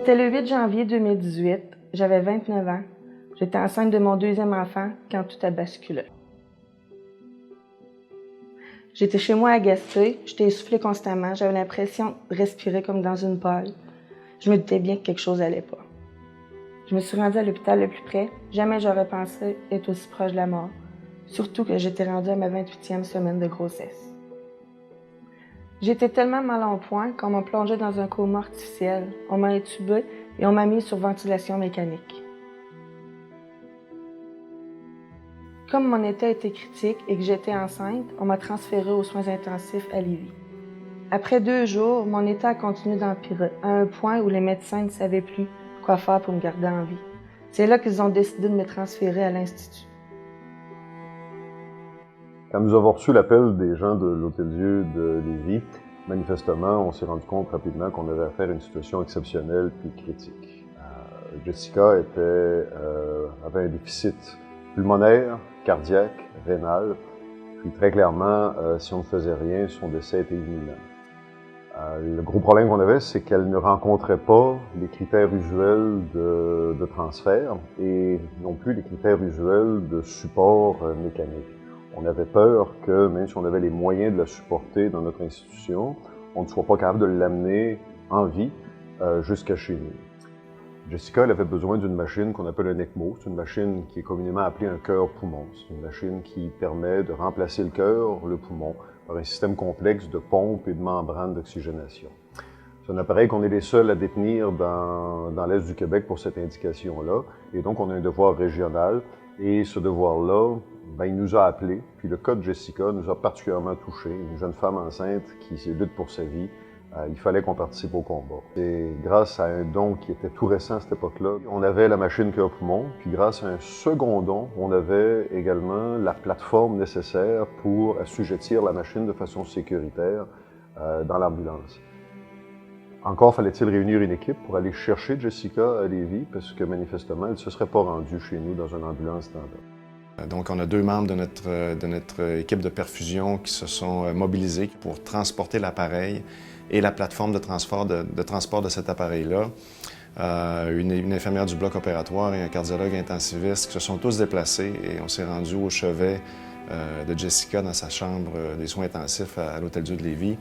C'était le 8 janvier 2018, j'avais 29 ans. J'étais enceinte de mon deuxième enfant quand tout a basculé. J'étais chez moi à Gaspé, j'étais essoufflée constamment, j'avais l'impression de respirer comme dans une paille. Je me doutais bien que quelque chose allait pas. Je me suis rendue à l'hôpital le plus près. Jamais j'aurais pensé être aussi proche de la mort. Surtout que j'étais rendue à ma 28e semaine de grossesse. J'étais tellement mal en point qu'on m'a plongée dans un coma artificiel. On m'a intubée et on m'a mis sur ventilation mécanique. Comme mon état était critique et que j'étais enceinte, on m'a transférée aux soins intensifs à Lévis. Après 2 jours, mon état a continué d'empirer, à un point où les médecins ne savaient plus quoi faire pour me garder en vie. C'est là qu'ils ont décidé de me transférer à l'Institut. Quand nous avons reçu l'appel des gens de l'Hôtel-Dieu de Lévis, manifestement, on s'est rendu compte rapidement qu'on avait affaire à une situation exceptionnelle puis critique. Jessica avait un déficit pulmonaire, cardiaque, rénal, puis très clairement, si on ne faisait rien, son décès était imminent. Le gros problème qu'on avait, c'est qu'elle ne rencontrait pas les critères usuels de transfert et non plus les critères usuels de support mécanique. On avait peur que, même si on avait les moyens de la supporter dans notre institution, on ne soit pas capable de l'amener en vie jusqu'à chez nous. Jessica, elle avait besoin d'une machine qu'on appelle un ECMO. C'est une machine qui est communément appelée un cœur-poumon. C'est une machine qui permet de remplacer le cœur, le poumon, par un système complexe de pompes et de membranes d'oxygénation. C'est un appareil qu'on est les seuls à détenir dans l'Est du Québec pour cette indication-là. Et donc, on a un devoir régional. Et ce devoir-là, il nous a appelés. Puis le cas de Jessica nous a particulièrement touchés. Une jeune femme enceinte qui lutte pour sa vie. Il fallait qu'on participe au combat. Et grâce à un don qui était tout récent à cette époque-là, on avait la machine cœur-poumon, puis grâce à un second don, on avait également la plateforme nécessaire pour assujettir la machine de façon sécuritaire dans l'ambulance. Encore fallait-il réunir une équipe pour aller chercher Jessica à Lévis, parce que manifestement, elle ne se serait pas rendue chez nous dans une ambulance standard. Donc, on a 2 membres de notre équipe de perfusion qui se sont mobilisés pour transporter l'appareil et la plateforme de transport de cet appareil-là. Une infirmière du bloc opératoire et un cardiologue intensiviste qui se sont tous déplacés et on s'est rendu au chevet de Jessica dans sa chambre des soins intensifs à l'Hôtel-Dieu de Lévis,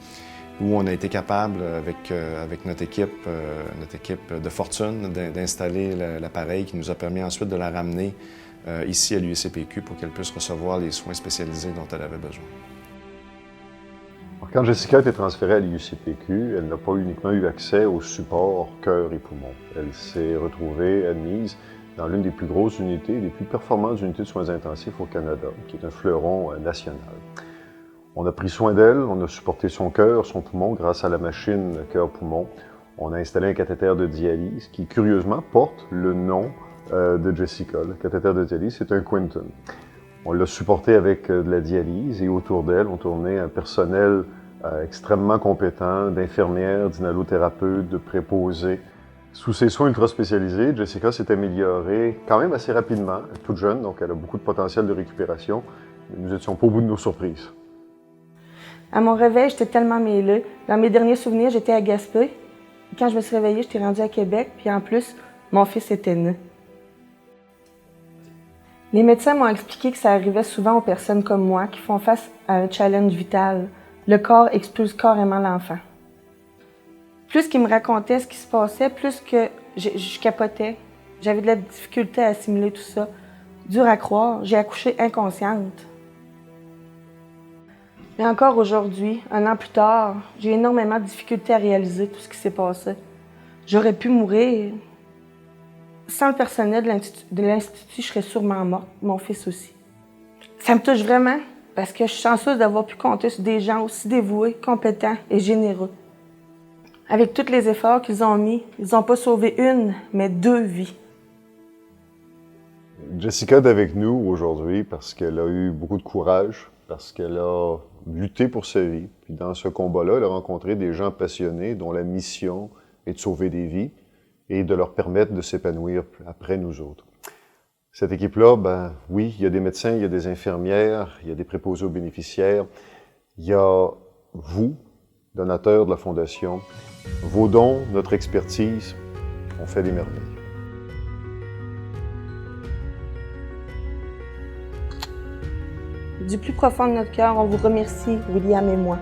où on a été capable, avec notre équipe de fortune, d'installer l'appareil qui nous a permis ensuite de la ramener ici à l'USCPQ pour qu'elle puisse recevoir les soins spécialisés dont elle avait besoin. Quand Jessica a été transférée à l'USCPQ, elle n'a pas uniquement eu accès au support cœur et poumon. Elle s'est retrouvée admise dans l'une des plus grosses unités, les plus performantes unités de soins intensifs au Canada, qui est un fleuron national. On a pris soin d'elle, on a supporté son cœur, son poumon grâce à la machine cœur-poumon. On a installé un cathéter de dialyse qui, curieusement, porte le nom de Jessica. Le cathéter de dialyse, c'est un Quinton. On l'a supporté avec de la dialyse et autour d'elle, on tournait un personnel extrêmement compétent, d'infirmières, d'inhalothérapeutes, de préposés. Sous ses soins ultra spécialisés, Jessica s'est améliorée quand même assez rapidement. Elle est toute jeune, donc elle a beaucoup de potentiel de récupération. Nous n'étions pas au bout de nos surprises. À mon réveil, j'étais tellement mêlée. Dans mes derniers souvenirs, j'étais à Gaspé. Quand je me suis réveillée, j'étais rendue à Québec, puis en plus, mon fils était né. Les médecins m'ont expliqué que ça arrivait souvent aux personnes comme moi qui font face à un challenge vital. Le corps expulse carrément l'enfant. Plus qu'ils me racontaient ce qui se passait, plus que je capotais. J'avais de la difficulté à assimiler tout ça. Dur à croire, j'ai accouché inconsciente. Et encore aujourd'hui, 1 an plus tard, j'ai énormément de difficultés à réaliser tout ce qui s'est passé. J'aurais pu mourir. Sans le personnel de l'Institut, je serais sûrement morte, mon fils aussi. Ça me touche vraiment parce que je suis chanceuse d'avoir pu compter sur des gens aussi dévoués, compétents et généreux. Avec tous les efforts qu'ils ont mis, ils n'ont pas sauvé 1, mais 2 vies. Jessica est avec nous aujourd'hui parce qu'elle a eu beaucoup de courage, parce qu'elle a lutté pour sa vie. Puis dans ce combat-là, elle a rencontré des gens passionnés dont la mission est de sauver des vies et de leur permettre de s'épanouir après nous autres. Cette équipe-là, oui, il y a des médecins, il y a des infirmières, il y a des préposés aux bénéficiaires, il y a vous, donateurs de la Fondation, vos dons, notre expertise, on fait des merveilles. Du plus profond de notre cœur, on vous remercie, William et moi.